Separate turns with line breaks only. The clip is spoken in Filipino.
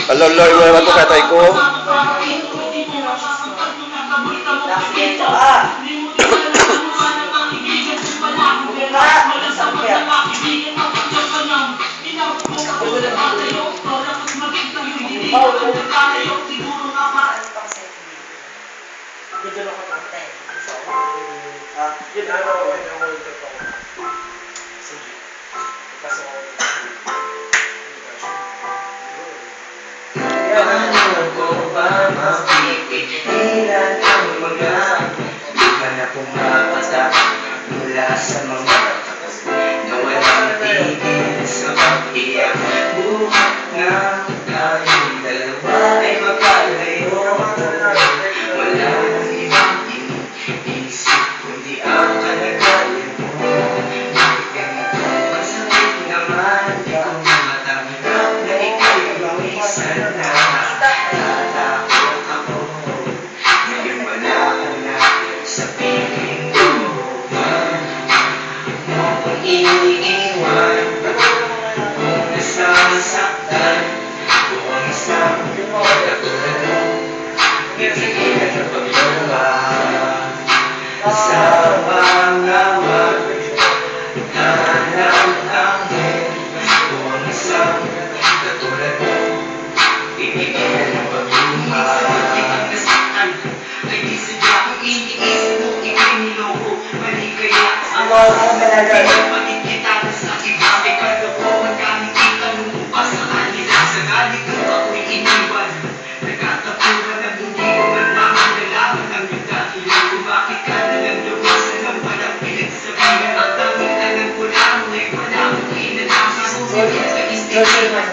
Aloloy mo naman ito katay ko.
Paano ko ba mapipigilan ang mga lupa na pumapatak mula sa mga na walang tigil sa pag-iyak? Buhat nga tayong dalawa ay magkalayo. Wala nang ibang iniisip kundi ang kalagayan mo. Bakit ganito? Masakit naman, di ko matanggap na ikaw'y lumisan na. Tatakot ako ngayon wala ka na sa piling ko. Huwag mo kong iniiwan kung nasasaktan ko ang isang katulad mo. Pipigilan ang pagluha sa mga maghanap angel ko ang isang katulad mo. Pipigilan ang pagluha. Ibang nasaktan ay di sadya kung iniisip mo ika'y niloko. Mali kaya ang pagiging kita na sa iba ay kalokohan ka hindi ka lumupa sa kanila. Sa galit ko ako'y iniwan. Nagkatapunan ang hindi ko man lamang nalaman ang iyong dahilan kung bakit ka nalang lumasan ng walang pinagsabihan. Ang tanging alam ko lang ay wala akong inalaman. Sumunod ka istingan.